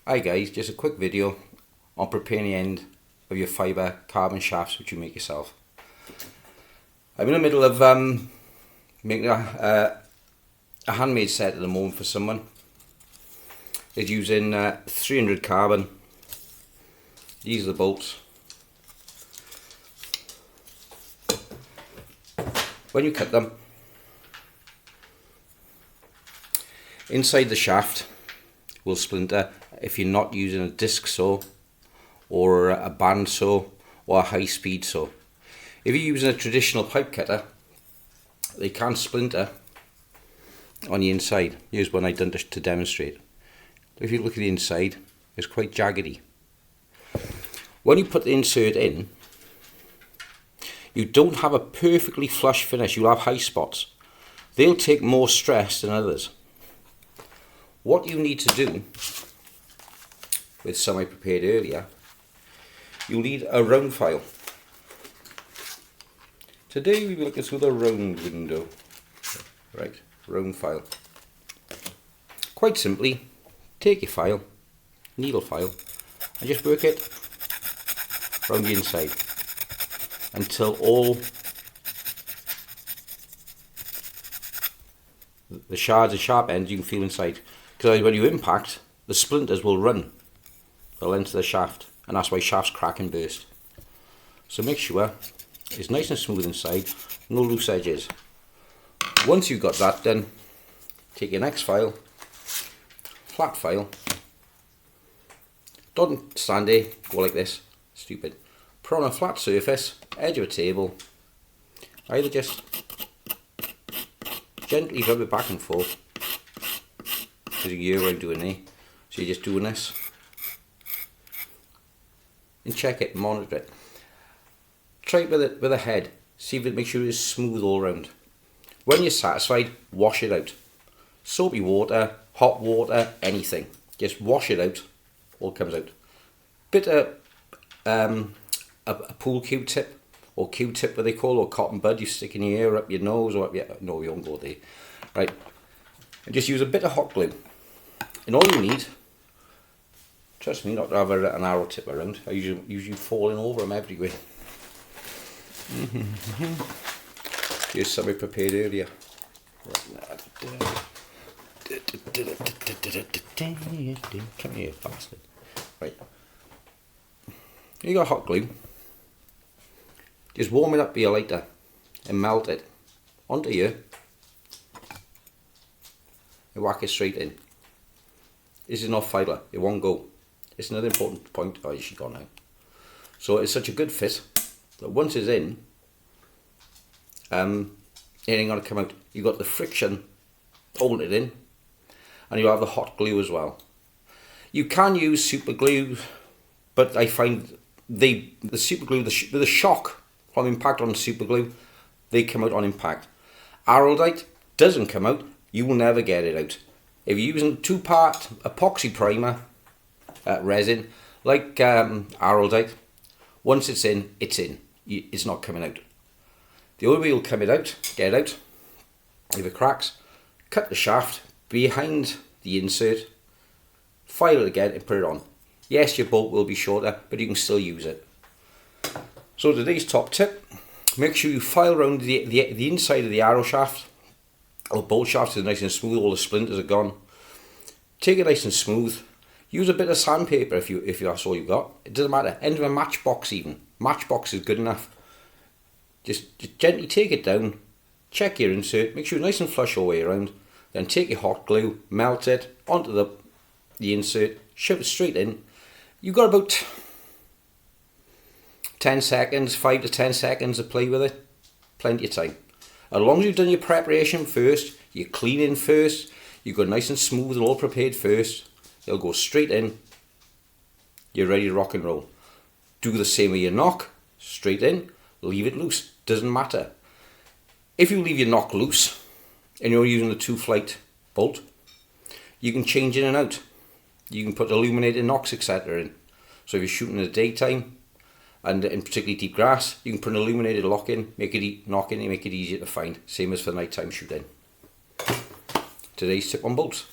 Hi guys, just a quick video on preparing the end of your fibre carbon shafts which you make yourself. I'm in the middle of making a handmade set at the moment for someone. It's using 300 carbon. These are the bolts. When you cut them, inside the shaft will splinter if you're not using a disc saw or a band saw or a high-speed saw. If you're using a traditional pipe cutter, they can splinter on the inside. Here's one I've done to demonstrate. If you look at the inside, it's quite jaggedy. When you put the insert in, you don't have a perfectly flush finish. You'll have high spots. They'll take more stress than others. What you need to do, with some I prepared earlier, you'll need a round file. Today we'll be looking through the round window. Right, round file. Quite simply, take your file, needle file, and just work it round the inside until all the shards and sharp ends you can feel inside. Because when you impact, the splinters will run the length of the shaft, and that's why shafts crack and burst. So make sure it's nice and smooth inside, no loose edges. Once you've got that done, take your next file, flat file, don't stand there, go like this, stupid. Put on a flat surface, edge of a table, either just gently rub it back and forth. There's a gear I'm doing there, so you're just doing this, and check it, monitor it. Try it with a head, see if it makes sure it's smooth all round. When you're satisfied, wash it out. Soapy water, hot water, anything. Just wash it out, all comes out. Bit of a pool Q-tip, or Q-tip what they call, or cotton bud you stick in your ear, up your nose, or up your, no you won't go there. Right, and just use a bit of hot glue. And all you need, trust me, not to have an arrow tip around. I usually falling over them everywhere. Here's some I prepared earlier. Come here, bastard. Right. You got hot glue. Just warm it up with your lighter and melt it onto here. And whack it straight in. This is not fibre, it won't go. It's another important point. Oh, she's gone now. So it's such a good fit that once it's in, it ain't gonna come out. You've got the friction holding it in, and you have the hot glue as well. You can use super glue, but I find the super glue, the shock from impact on super glue, they come out on impact. Araldite doesn't come out. You will never get it out. If you're using 2-part epoxy primer resin, like Araldite, once it's in, it's not coming out. The only way you'll get it out, if it cracks, cut the shaft behind the insert, file it again and put it on. Yes, your bolt will be shorter, but you can still use it. So today's top tip, make sure you file around the inside of the arrow shaft, or bolt shaft is nice and smooth, all the splinters are gone. Take it nice and smooth. Use a bit of sandpaper if that's all you've got. It doesn't matter. End of a matchbox even. Matchbox is good enough. Just gently take it down. Check your insert. Make sure it's nice and flush all the way around. Then take your hot glue, melt it onto the insert, shove it straight in. You've got about 10 seconds, 5 to 10 seconds to play with it. Plenty of time. As long as you've done your preparation first, your cleaning first, you've got nice and smooth and all prepared first, it'll go straight in, you're ready to rock and roll. Do the same with your knock, straight in, leave it loose, doesn't matter. If you leave your knock loose and you're using the 2-flight bolt, you can change in and out. You can put illuminated knocks, etc. in. So if you're shooting in the daytime, and in particularly deep grass, you can put an illuminated lock in, make it knock in, and make it easier to find. Same as for nighttime shooting. Today's tip on bolts.